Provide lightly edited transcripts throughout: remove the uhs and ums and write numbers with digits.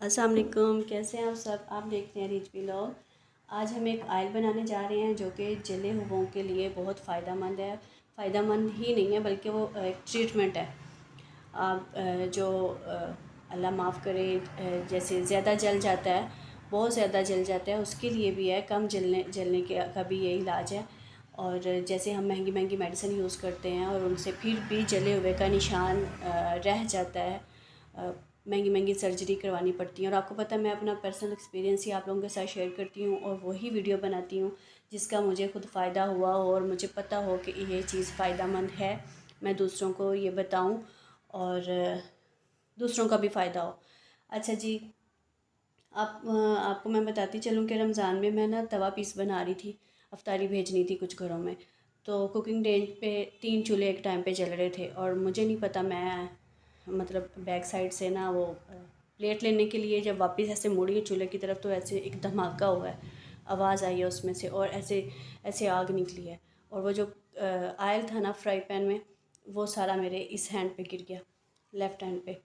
अस्सलाम वालेकुम, कैसे हैं आप सब। आप देखते हैं रिच व्लॉग। आज हम एक आयल बनाने जा रहे हैं जो कि जले हुओं के लिए बहुत फ़ायदेमंद है। फ़ायदेमंद ही नहीं है बल्कि वो एक ट्रीटमेंट है। आप जो अल्लाह माफ़ करे, जैसे ज़्यादा जल जाता है, बहुत ज़्यादा जल जाता है, उसके लिए भी है। कम जलने जलने के का भी ये इलाज है। और जैसे हम महंगी महंगी मेडिसिन यूज़ करते हैं और उनसे फिर भी जले हुए का निशान रह जाता है, महंगी महंगी सर्जरी करवानी पड़ती है। और आपको पता है, मैं अपना पर्सनल एक्सपीरियंस ही आप लोगों के साथ शेयर करती हूँ और वही वीडियो बनाती हूँ जिसका मुझे खुद फ़ायदा हुआ हो और मुझे पता हो कि ये चीज़ फ़ायदेमंद है, मैं दूसरों को ये बताऊँ और दूसरों का भी फ़ायदा हो। अच्छा जी, आपको मैं बताती चलूँ कि रमज़ान में मैं ना तवा पीस बना रही थी, अफ्तारी भेजनी थी कुछ घरों में। तो कुकिंग रेंज पे 3 चूल्हे एक टाइम पे जल रहे थे और मुझे नहीं पता, मैं मतलब बैक साइड से ना वो प्लेट लेने के लिए जब वापस ऐसे मुड़ी चूल्हे की तरफ तो ऐसे एक धमाका हुआ है, आवाज़ आई है उसमें से और ऐसे ऐसे आग निकली है। और वो जो आयल था ना फ्राई पैन में, वो सारा मेरे इस हैंड पे गिर गया, लेफ़्ट हैंड पे।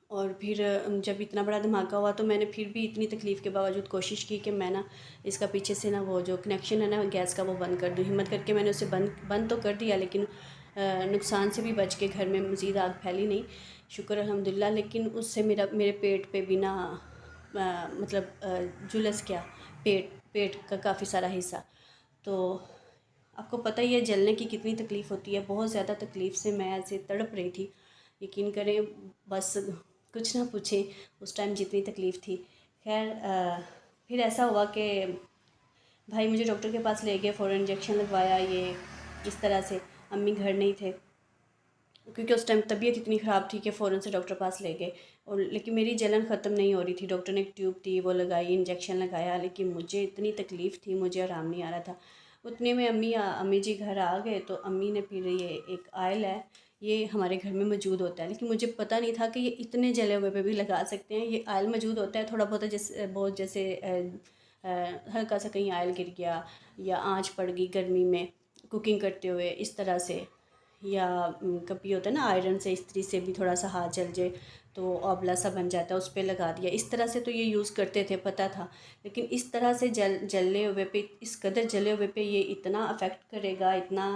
और फिर जब इतना बड़ा धमाका हुआ तो मैंने फिर भी इतनी तकलीफ़ के बावजूद कोशिश की कि मैं ना इसका पीछे से ना वो जो कनेक्शन है ना गैस का वो बंद कर दूँ। हिम्मत करके मैंने उसे बंद तो कर दिया, लेकिन नुकसान से भी बच के घर में मज़ीद आग फैली नहीं, शुक्र अल्हम्दुलिल्लाह। लेकिन उससे मेरे पेट पे भी ना मतलब झुलस गया, पेट पेट का काफ़ी सारा हिस्सा। तो आपको पता ही है जलने की कितनी तकलीफ़ होती है। बहुत ज़्यादा तकलीफ़ से मैं ऐसे तड़प रही थी, यकीन करें, बस कुछ ना पूछें उस टाइम जितनी तकलीफ़ थी। खैर फिर ऐसा हुआ कि भाई मुझे डॉक्टर के पास ले गए, फ़ौरन इंजेक्शन लगवाया। ये इस तरह से अम्मी घर नहीं थे क्योंकि उस टाइम तबीयत इतनी ख़राब थी कि फ़ौरन से डॉक्टर पास ले गए। और लेकिन मेरी जलन ख़त्म नहीं हो रही थी। डॉक्टर ने एक ट्यूब दी, वो लगाई, इंजेक्शन लगाया, लेकिन मुझे इतनी तकलीफ़ थी, मुझे आराम नहीं आ रहा था। उतने में अम्मी जी घर आ गए तो अम्मी ने फिर ये एक आयल है, ये हमारे घर में मौजूद होता है, लेकिन मुझे पता नहीं था कि ये इतने जले हुए पे भी लगा सकते हैं। ये आयल मौजूद होता है थोड़ा बहुत जैसे हल्का सा कहीं आयल गिर गया या आंच पड़ गई गर्मी में कुकिंग करते हुए इस तरह से, या कभी होता है ना आयरन से इस्त्री से भी थोड़ा सा हाथ जल जाए तो आंवला सा बन जाता है, उस पर लगा दिया। इस तरह से तो ये यूज़ करते थे, पता था। लेकिन इस तरह से जले हुए पे, इस कदर जले हुए पे ये इतना अफेक्ट करेगा, इतना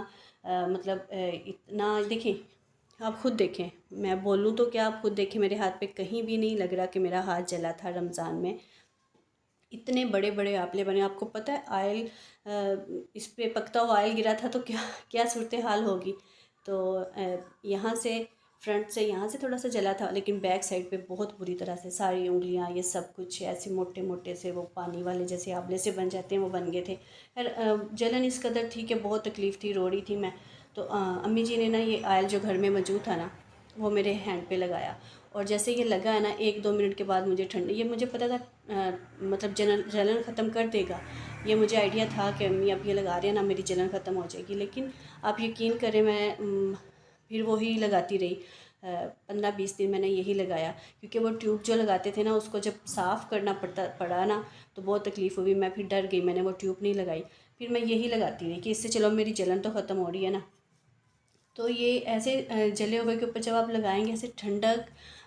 मतलब इतना देखें, आप खुद देखें, मैं बोलूँ तो क्या, आप खुद देखें, मेरे हाथ पे कहीं भी नहीं लग रहा कि मेरा हाथ जला था रमज़ान में। इतने बड़े बड़े आपले बने। आपको पता है आयल, इस पे पकता हुआ आयल गिरा था तो क्या क्या सूरत हाल होगी। तो यहाँ से फ्रंट से यहाँ से थोड़ा सा जला था, लेकिन बैक साइड पे बहुत बुरी तरह से सारी उंगलियाँ, ये सब कुछ ऐसे मोटे मोटे से वो पानी वाले जैसे आंवले से बन जाते हैं वो बन गए थे। खैर जलन इस कदर थी कि बहुत तकलीफ़ थी, रो रही थी मैं। तो अम्मी जी ने ना ये आयल जो घर में मौजूद था ना, वो मेरे हैंड पे लगाया। और जैसे ये लगा है ना, 1-2 मिनट के बाद मुझे ठंड, ये मुझे पता था मतलब जलन ख़त्म कर देगा। ये मुझे आइडिया था कि अम्मी अब ये लगा रहे हैं ना, मेरी जलन ख़त्म हो जाएगी। लेकिन आप यकीन करें, मैं फिर वही लगाती रही। 15-20 दिन मैंने यही लगाया, क्योंकि वो ट्यूब जो लगाते थे ना, उसको जब साफ़ करना पड़ा ना, तो बहुत तकलीफ़ हुई। मैं फिर डर गई, मैंने वो ट्यूब नहीं लगाई। फिर मैं यही लगाती रही कि इससे चलो मेरी जलन तो ख़त्म हो रही है ना। तो ये ऐसे जले हुए के ऊपर जब आप लगाएंगे, ऐसे ठंडक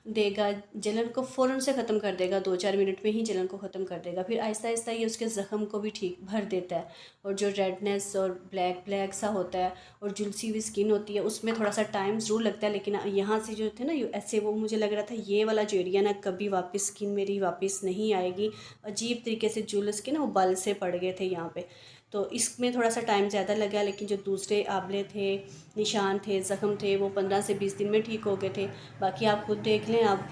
देगा, जलन को फ़ौरन से ख़त्म कर देगा, 2-4 मिनट में ही जलन को ख़त्म कर देगा। फिर आहिस्ता आहिस्ता ये उसके ज़ख़म को भी ठीक भर देता है। और जो रेडनेस और ब्लैक ब्लैक सा होता है और झुलसी हुई स्किन होती है, उसमें थोड़ा सा टाइम ज़रूर लगता है। लेकिन यहाँ से जो थे ना ऐसे, वो मुझे लग रहा था ये वाला जो एरिया ना कभी वापस स्किन मेरी वापस नहीं आएगी। अजीब तरीके से झुलस के ना वो बाल से पड़ गए थे यहाँ पे। तो इसमें थोड़ा सा टाइम ज़्यादा लगा, लेकिन जो दूसरे आंवले थे, निशान थे, ज़ख़म थे, वो 15 से 20 दिन में ठीक हो गए थे। बाकी आप खुद देख लें। अब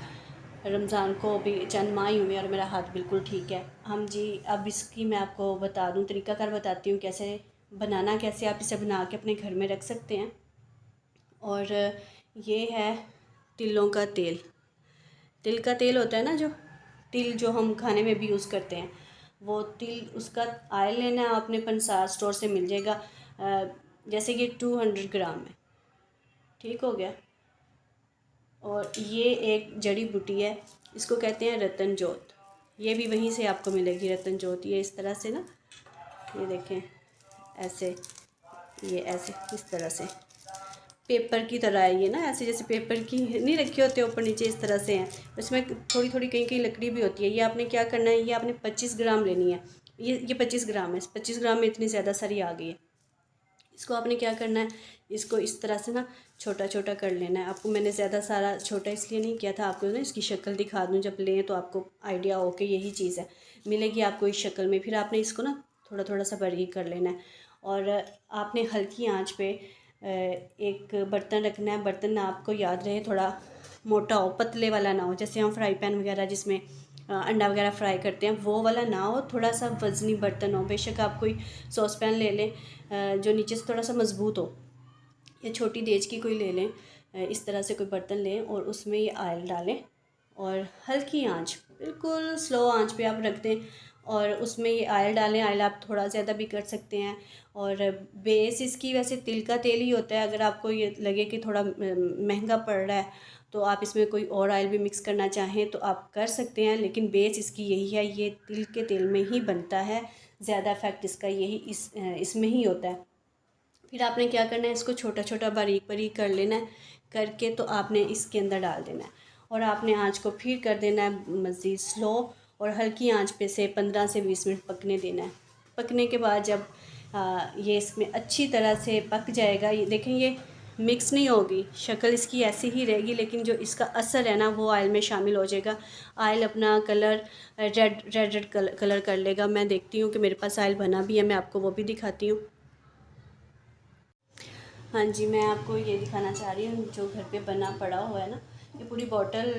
रमज़ान को अभी चंद माह ही हुए और मेरा हाथ बिल्कुल ठीक है। हम जी, अब इसकी मैं आपको बता दूँ, तरीक़ाकार बताती हूँ कैसे बनाना, कैसे आप इसे बना के अपने घर में रख सकते हैं। और ये है तिलों का तेल। तिल का तेल होता है ना, जो तिल जो हम खाने में भी यूज़ करते हैं, वो तिल, उसका आयल लेना है आपने, पंसार स्टोर से मिल जाएगा। जैसे कि 200 ग्राम है, ठीक हो गया। और ये एक जड़ी बूटी है, इसको कहते हैं रतन जोत। ये भी वहीं से आपको मिलेगी रतन जोत। ये इस तरह से ना, ये देखें ऐसे, ये ऐसे इस तरह से पेपर की तरह है ये ना, ऐसे जैसे पेपर की नहीं रखे होते ऊपर नीचे, इस तरह से हैं। इसमें थोड़ी थोड़ी कहीं कहीं लकड़ी भी होती है। ये आपने क्या करना है, ये आपने 25 ग्राम लेनी है। ये 25 ग्राम है। 25 ग्राम में इतनी ज़्यादा सारी आ गई है। इसको आपने क्या करना है, इसको इस तरह से ना छोटा छोटा कर लेना है। आपको मैंने ज़्यादा सारा छोटा इसलिए नहीं किया था, आपको ना इसकी शक्ल दिखा दूँ, जब लें तो आपको आइडिया हो कि यही चीज़ है, मिलेगी आपको इस शक्ल में। फिर आपने इसको ना थोड़ा थोड़ा सा बारीक कर लेना है और आपने हल्की आंच पे एक बर्तन रखना है। बर्तन आपको याद रहे थोड़ा मोटा हो, पतले वाला ना हो, जैसे हम फ्राई पैन वगैरह जिसमें अंडा वगैरह फ्राई करते हैं वो वाला ना हो, थोड़ा सा वज़नी बर्तन हो। बेशक आप कोई सॉस पैन ले लें जो नीचे से थोड़ा सा मज़बूत हो, या छोटी देज की कोई ले लें, इस तरह से कोई बर्तन लें और उसमें ये ऑयल डालें और हल्की आंच, बिल्कुल स्लो आंच पे आप रख दें और उसमें ये ऑयल डालें। ऑयल आप थोड़ा ज़्यादा भी कर सकते हैं और बेस इसकी वैसे तिल का तेल ही होता है। अगर आपको ये लगे कि थोड़ा महंगा पड़ रहा है तो आप इसमें कोई और ऑयल भी मिक्स करना चाहें तो आप कर सकते हैं, लेकिन बेस इसकी यही है, ये तिल के तेल में ही बनता है। ज़्यादा इफेक्ट इसका यही इसमें ही होता है। फिर आपने क्या करना है, इसको छोटा छोटा बारीक बारीक कर लेना है। करके तो आपने इसके अंदर डाल देना है और आपने आंच को फिर कर देना है मज़ीद स्लो और हल्की आंच पे से 15 से 20 मिनट पकने देना है। पकने के बाद जब ये इसमें अच्छी तरह से पक जाएगा, ये देखें ये मिक्स नहीं होगी, शक्ल इसकी ऐसी ही रहेगी, लेकिन जो इसका असर है ना वो ऑयल में शामिल हो जाएगा। ऑयल अपना कलर रेड कलर कर लेगा। मैं देखती हूँ कि मेरे पास ऑयल बना भी है, मैं आपको वो भी दिखाती हूँ। हाँ जी, मैं आपको ये दिखाना चाह रही हूँ जो घर पे बना पड़ा हुआ है ना, ये पूरी बॉटल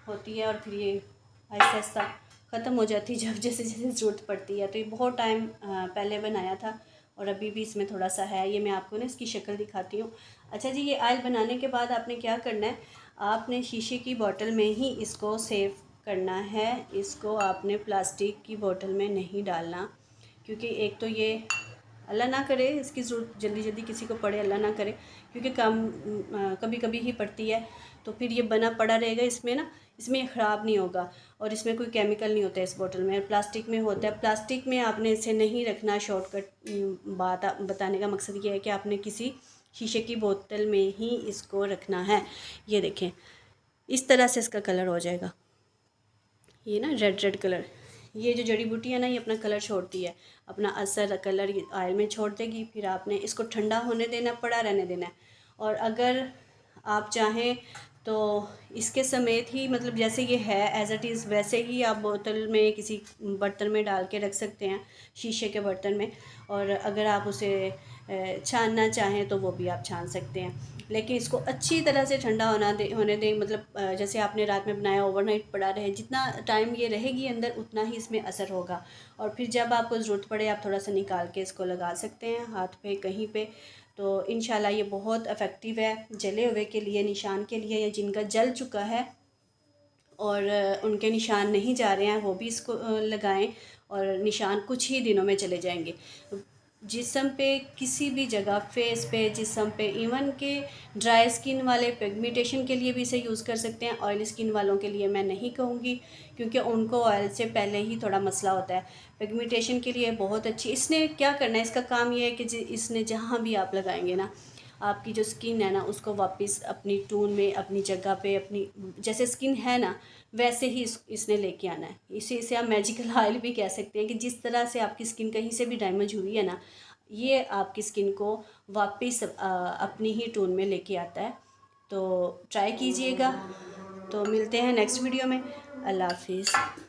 होती है और फिर ये आहिस्ता आहिस्ता ख़त्म हो जाती है जब जैसे जैसे ज़रूरत पड़ती है। तो ये बहुत टाइम पहले बनाया था और अभी भी इसमें थोड़ा सा है। ये मैं आपको ना इसकी शक्ल दिखाती हूँ। अच्छा जी, ये ऑयल बनाने के बाद आपने क्या करना है, आपने शीशे की बोतल में ही इसको सेव करना है। इसको आपने प्लास्टिक की बोतल में नहीं डालना, क्योंकि एक तो ये अल्लाह ना करे इसकी ज़रूरत जल्दी जल्दी किसी को पड़े, अल्लाह ना करे, क्योंकि कभी कभी ही पड़ती है। तो फिर ये बना पड़ा रहेगा इसमें ना, इसमें ये ख़राब नहीं होगा और इसमें कोई केमिकल नहीं होता है इस बोतल में। प्लास्टिक में होता है। प्लास्टिक में आपने इसे नहीं रखना। शॉर्टकट बात बताने का मकसद ये है कि आपने किसी शीशे की बोतल में ही इसको रखना है। ये देखें इस तरह से इसका कलर हो जाएगा, ये ना रेड रेड कलर। ये जो जड़ी बूटी है ना, ये अपना कलर छोड़ती है, अपना असर कलर ये ऑयल में छोड़ देगी। फिर आपने इसको ठंडा होने देना, पड़ा रहने देना है। और अगर आप चाहें तो इसके समेत ही, मतलब जैसे ये है एज इट इज़ वैसे ही आप बोतल में किसी बर्तन में डाल के रख सकते हैं, शीशे के बर्तन में। और अगर आप उसे छानना चाहें तो वो भी आप छान सकते हैं, लेकिन इसको अच्छी तरह से ठंडा होने दें। मतलब जैसे आपने रात में बनाया, ओवरनाइट पड़ा रहे, जितना टाइम ये रहेगी अंदर उतना ही इसमें असर होगा। और फिर जब आपको ज़रूरत पड़े आप थोड़ा सा निकाल के इसको लगा सकते हैं हाथ पे कहीं पे। तो इंशाल्लाह ये बहुत इफ़ेक्टिव है जले हुए के लिए, निशान के लिए, या जिनका जल चुका है और उनके निशान नहीं जा रहे हैं वो भी इसको लगाएं और निशान कुछ ही दिनों में चले जाएंगे। जिस्म पे किसी भी जगह, फेस पे, जिस्म पे, इवन के ड्राई स्किन वाले पिगमेंटेशन के लिए भी इसे यूज़ कर सकते हैं। ऑयल स्किन वालों के लिए मैं नहीं कहूँगी, क्योंकि उनको ऑयल से पहले ही थोड़ा मसला होता है। पिगमेंटेशन के लिए बहुत अच्छी। इसने क्या करना है, इसका काम ये है कि इसने जहाँ भी आप लगाएंगे ना, आपकी जो स्किन है ना उसको वापस अपनी टून में, अपनी जगह पे, अपनी जैसे स्किन है ना वैसे ही इसने लेके आना है। इसे आप मैजिकल ऑयल भी कह सकते हैं कि जिस तरह से आपकी स्किन कहीं से भी डैमेज हुई है ना, ये आपकी स्किन को वापस अपनी ही टोन में लेके आता है। तो ट्राई कीजिएगा। तो मिलते हैं नेक्स्ट वीडियो में। अल्लाह हाफिज़।